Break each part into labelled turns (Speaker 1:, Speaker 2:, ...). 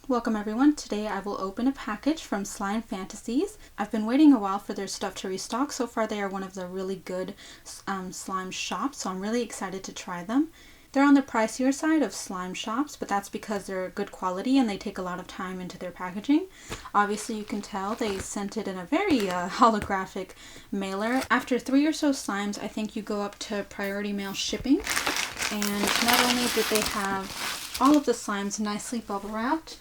Speaker 1: Welcome everyone. Today I will open a package from Slime Fantasies. I've been waiting a while for their stuff to restock. So far they are one of the really good slime shops, so I'm really excited to try them. They're on the pricier side of slime shops, but that's because they're good quality and they take a lot of time into their packaging. Obviously you can tell they sent it in a very holographic mailer. After 3 or so slimes, I think you go up to priority mail shipping. And not only did they have all of the slimes nicely bubble wrapped,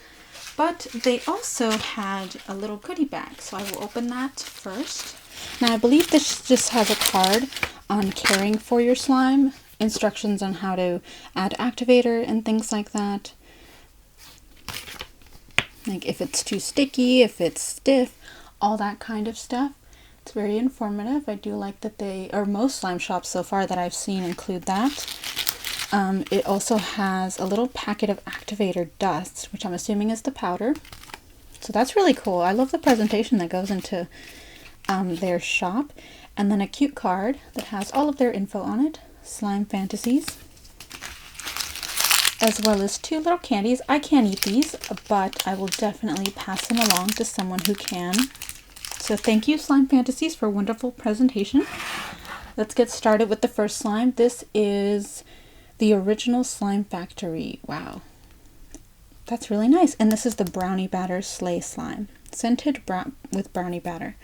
Speaker 1: but they also had a little goodie bag, so I will open that first. Now I believe this just has a card on caring for your slime, instructions on how to add activator and things like that. Like if it's too sticky, if it's stiff, all that kind of stuff. It's very informative. I do like that most slime shops so far that I've seen include that. It also has a little packet of activator dust, which I'm assuming is the powder. So that's really cool. I love the presentation that goes into their shop. And then a cute card that has all of their info on it. Slime Fantasies. As well as 2 little candies. I can't eat these, but I will definitely pass them along to someone who can. So thank you, Slime Fantasies, for a wonderful presentation. Let's get started with the first slime. This is the original Slime Factory. Wow, that's really nice. And this is the Brownie Batter Sleigh Slime, scented with brownie batter.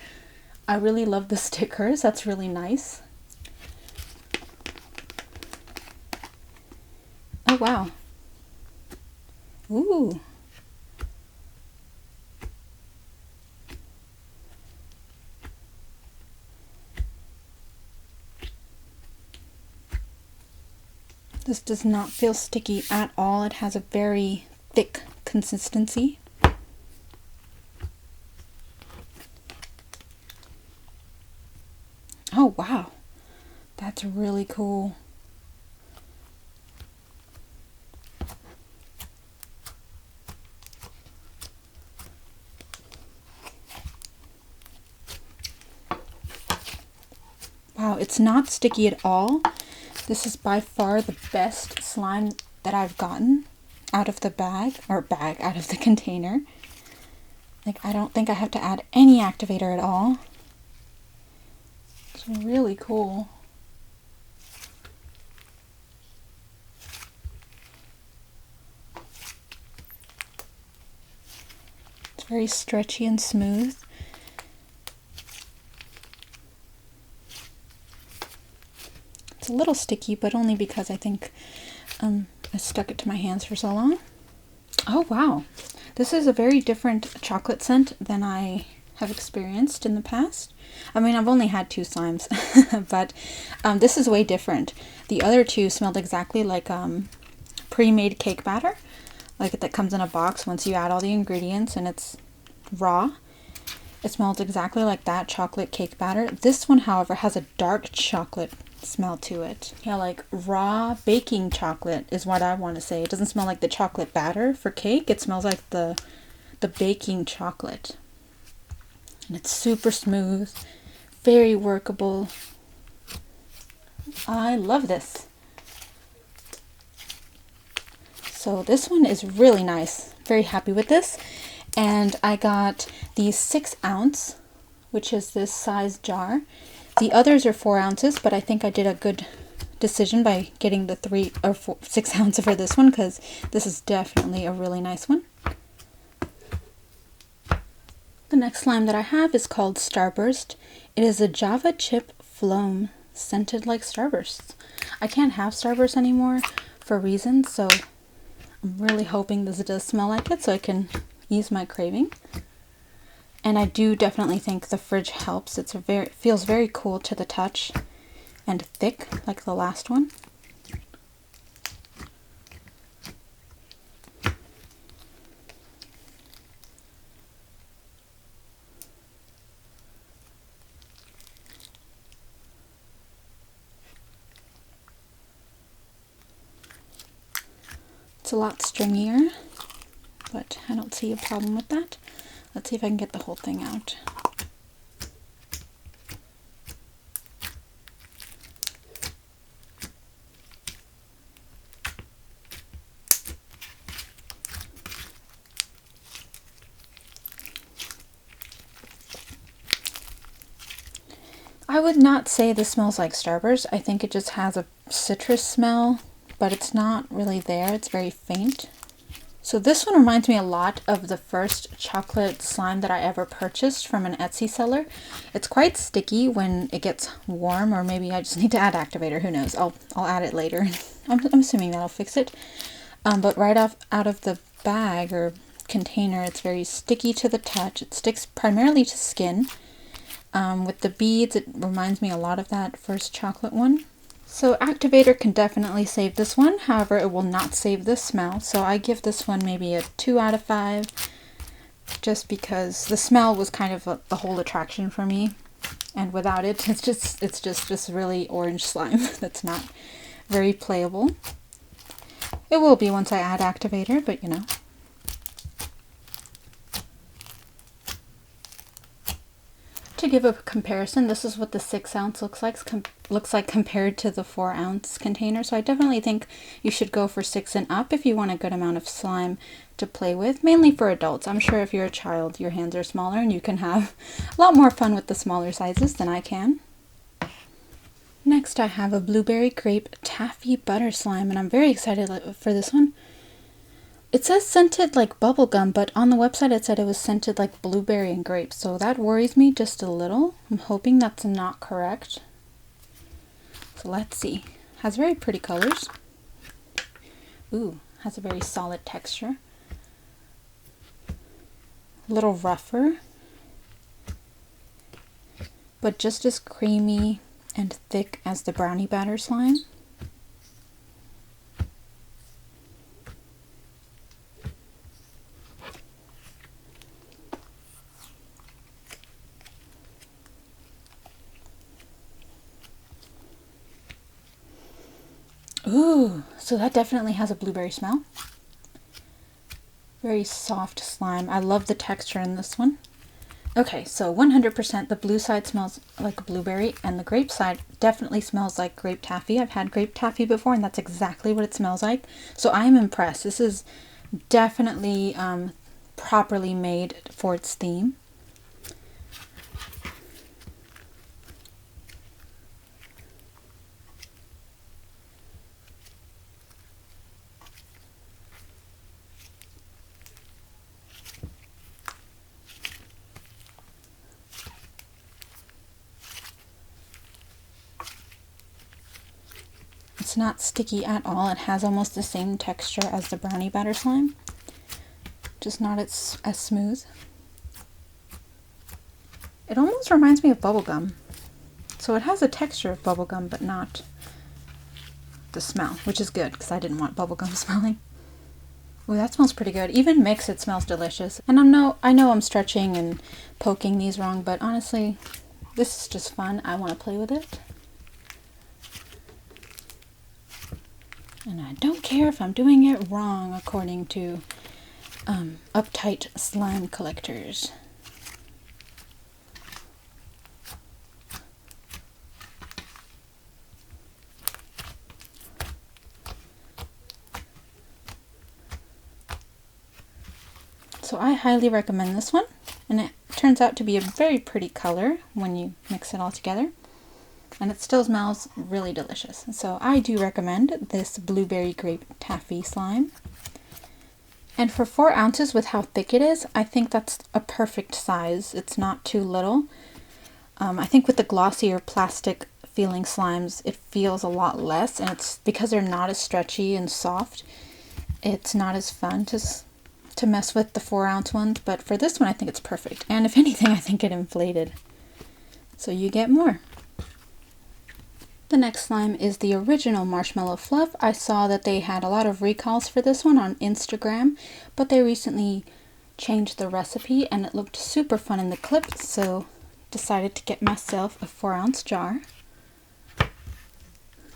Speaker 1: I really love the stickers. That's really nice. Oh wow. Ooh. This does not feel sticky at all. It has a very thick consistency. Oh wow, that's really cool. Wow, it's not sticky at all. This is by far the best slime that I've gotten out of the out of the container. Like, I don't think I have to add any activator at all. It's really cool. It's very stretchy and smooth. It's a little sticky, but only because I think I stuck it to my hands for so long. Oh wow, this is a very different chocolate scent than I have experienced in the past. I mean, I've only had 2 slimes, but this is way different. The other 2 smelled exactly like pre-made cake batter, like that comes in a box once you add all the ingredients and it's raw. It smells exactly like that chocolate cake batter. This one, however, has a dark chocolate smell to it. Yeah, like raw baking chocolate is what I want to say. It doesn't smell like the chocolate batter for cake. It smells like the baking chocolate. And it's super smooth, very workable. I love this. So this one is really nice. Very happy with this. And I got the 6 ounce, which is this size jar. The others are 4 ounces, but I think I did a good decision by getting the 6 ounce for this one, because this is definitely a really nice one. The next slime that I have is called Starburst. It is a Java chip foam scented like Starbursts. I can't have Starburst anymore for reasons, so I'm really hoping this does smell like it so I can ease my craving. And I do definitely think the fridge helps. It feels very cool to the touch and thick like the last one. It's a lot stringier, but I don't see a problem with that. Let's see if I can get the whole thing out. I would not say this smells like Starburst. I think it just has a citrus smell, but it's not really there. It's very faint. So this one reminds me a lot of the first chocolate slime that I ever purchased from an Etsy seller. It's quite sticky when it gets warm, or maybe I just need to add activator. Who knows? I'll add it later. I'm assuming that'll fix it. But right out of the bag or container, it's very sticky to the touch. It sticks primarily to skin. With the beads, it reminds me a lot of that first chocolate one. So activator can definitely save this one. However, it will not save the smell. So I give this one maybe a 2 out of 5, just because the smell was kind of the whole attraction for me. And without it, it's just really orange slime that's not very playable. It will be once I add activator, but you know. To give a comparison, this is what the 6 ounce looks like compared to the 4 ounce container. So I definitely think you should go for 6 and up if you want a good amount of slime to play with, mainly for adults. I'm sure if you're a child, your hands are smaller and you can have a lot more fun with the smaller sizes than I can. Next, I have a blueberry grape taffy butter slime, and I'm very excited for this one. It says scented like bubblegum, but on the website it said it was scented like blueberry and grape, so that worries me just a little. I'm hoping that's not correct. So let's see. Has very pretty colors. Ooh, has a very solid texture. A little rougher, but just as creamy and thick as the brownie batter slime. Ooh, so that definitely has a blueberry smell. Very soft slime. I love the texture in this one. Okay, so 100% the blue side smells like a blueberry, and the grape side definitely smells like grape taffy. I've had grape taffy before, and that's exactly what it smells like. So I am impressed. This is definitely properly made for its theme. It's not sticky at all. It has almost the same texture as the brownie batter slime, just not as smooth. It almost reminds me of bubblegum. So it has a texture of bubblegum, but not the smell, which is good because I didn't want bubblegum smelling. Ooh, that smells pretty good. Even mixed, it smells delicious. And I know I'm stretching and poking these wrong, but honestly, this is just fun. I want to play with it. And I don't care if I'm doing it wrong, according to uptight slime collectors. So I highly recommend this one, and it turns out to be a very pretty color when you mix it all together. And it still smells really delicious. So I do recommend this blueberry grape taffy slime. And for 4 ounces with how thick it is, I think that's a perfect size. It's not too little. I think with the glossier plastic feeling slimes, it feels a lot less, and it's because they're not as stretchy and soft, it's not as fun to mess with the 4 ounce ones. But for this one, I think it's perfect. And if anything, I think it inflated. So you get more. The next slime is the original Marshmallow Fluff. I saw that they had a lot of recalls for this one on Instagram, but they recently changed the recipe and it looked super fun in the clip, so decided to get myself a 4 ounce jar.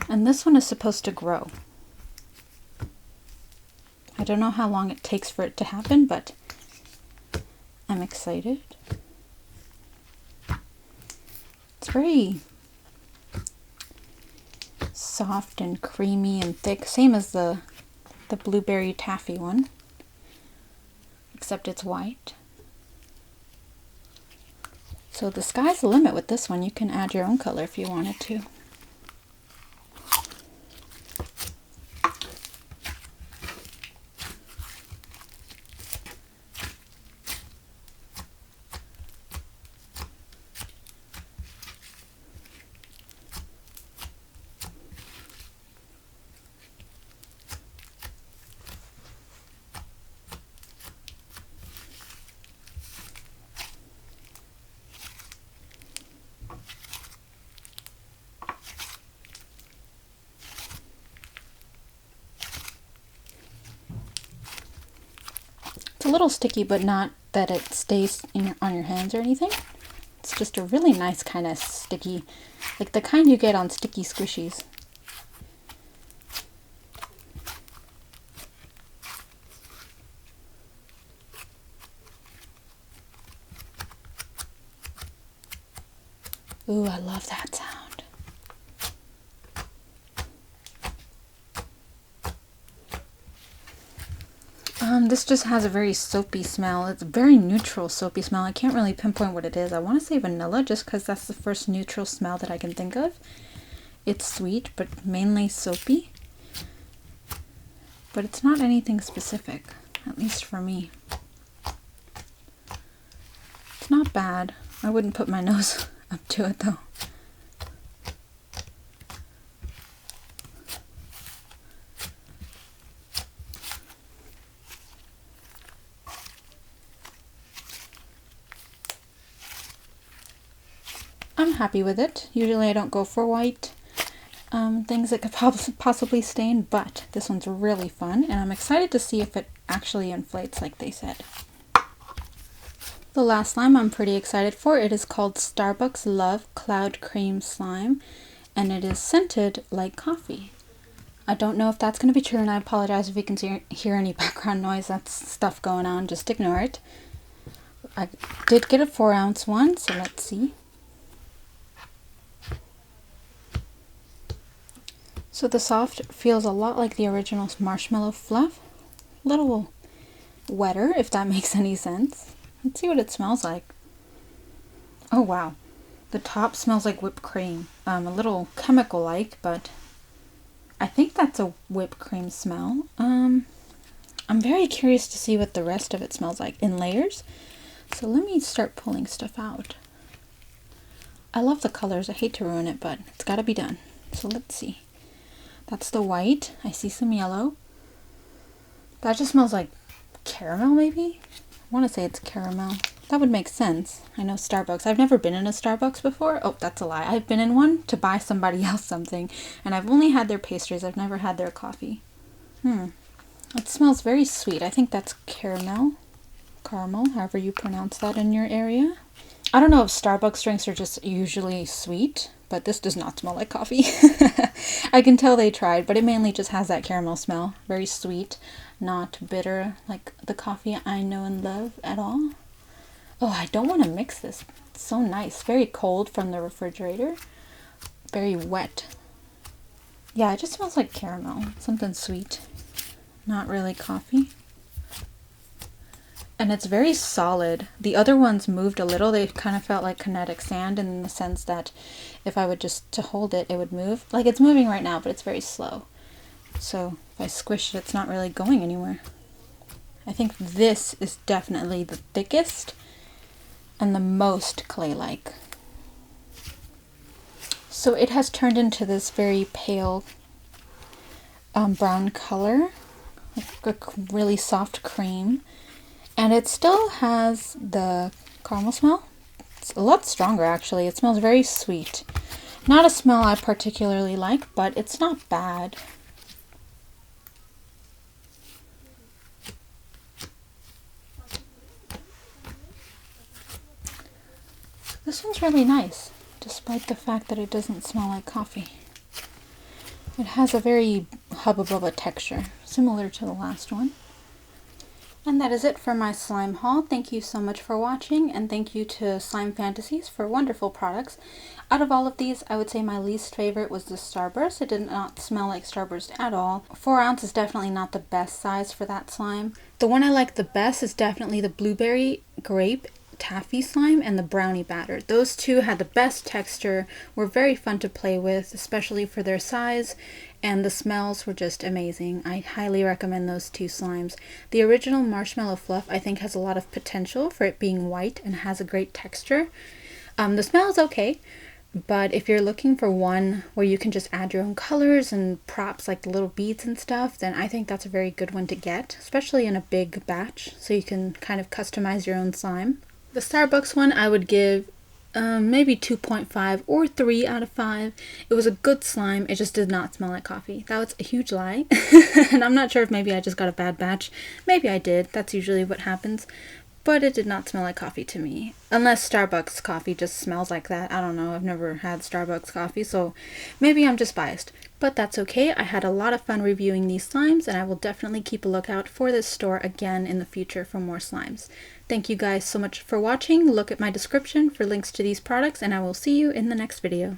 Speaker 1: And this one is supposed to grow. I don't know how long it takes for it to happen, but I'm excited. It's very soft and creamy and thick, same as the blueberry taffy one, except it's white. So the sky's the limit with this one. You can add your own color if you wanted to. A little sticky, but not that it stays on your hands or anything. It's just a really nice kind of sticky, like the kind you get on sticky squishies. Ooh, I love that sound. This just has a very soapy smell. It's a very neutral soapy smell. I can't really pinpoint what it is. I want to say vanilla just because that's the first neutral smell that I can think of. It's sweet, but mainly soapy. But it's not anything specific, at least for me. It's not bad. I wouldn't put my nose up to it though. I'm happy with it. Usually I don't go for white things that could possibly stain, but this one's really fun, and I'm excited to see if it actually inflates like they said. The last slime I'm pretty excited for. It is called Starbucks Love Cloud Cream Slime, and it is scented like coffee. I don't know if that's going to be true, and I apologize if you can hear any background noise. That's stuff going on. Just ignore it. I did get a 4-ounce one, so let's see. So the soft feels a lot like the original Marshmallow fluff. A little wetter, if that makes any sense. Let's see what it smells like. Oh wow. The top smells like whipped cream. A little chemical-like, but I think that's a whipped cream smell. I'm very curious to see what the rest of it smells like in layers. So let me start pulling stuff out. I love the colors. I hate to ruin it, but it's got to be done. So let's see. That's the white. I see some yellow. That just smells like caramel, maybe? I want to say it's caramel. That would make sense. I know Starbucks. I've never been in a Starbucks before. Oh, that's a lie. I've been in one to buy somebody else something, and I've only had their pastries. I've never had their coffee. It smells very sweet. I think that's caramel, however you pronounce that in your area. I don't know if Starbucks drinks are just usually sweet, but this does not smell like coffee. I can tell they tried, but it mainly just has that caramel smell. Very sweet, not bitter like the coffee I know and love at all. Oh, I don't want to mix this. It's so nice. Very cold from the refrigerator. Very wet. Yeah, it just smells like caramel. Something sweet. Not really coffee. And it's very solid. The other ones moved a little. They kind of felt like kinetic sand in the sense that if I would just to hold it, it would move. Like it's moving right now, but it's very slow. So if I squish it, it's not really going anywhere. I think this is definitely the thickest and the most clay-like. So it has turned into this very pale brown color, like a really soft cream. And it still has the caramel smell. It's a lot stronger, actually. It smells very sweet. Not a smell I particularly like, but it's not bad. This one's really nice, despite the fact that it doesn't smell like coffee. It has a very Hubba Bubba texture, similar to the last one. And that is it for my slime haul. Thank you so much for watching, and thank you to Slime Fantasies for wonderful products. Out of all of these, I would say my least favorite was the Starburst. It did not smell like Starburst at all. 4 ounce is definitely not the best size for that slime. The one I like the best is definitely the blueberry grape taffy slime and the brownie batter. Those two had the best texture, were very fun to play with, especially for their size, and the smells were just amazing. I highly recommend those two slimes. The original Marshmallow Fluff I think has a lot of potential for it being white and has a great texture. The smell is okay, but if you're looking for one where you can just add your own colors and props like little beads and stuff, then I think that's a very good one to get, especially in a big batch, so you can kind of customize your own slime. The Starbucks one I would give maybe 2.5 or 3 out of 5. It was a good slime, it just did not smell like coffee. That was a huge lie. And I'm not sure if maybe I just got a bad batch. Maybe I did, that's usually what happens. But it did not smell like coffee to me. Unless Starbucks coffee just smells like that. I don't know, I've never had Starbucks coffee, so maybe I'm just biased. But that's okay, I had a lot of fun reviewing these slimes, and I will definitely keep a lookout for this store again in the future for more slimes. Thank you guys so much for watching. Look at my description for links to these products, and I will see you in the next video.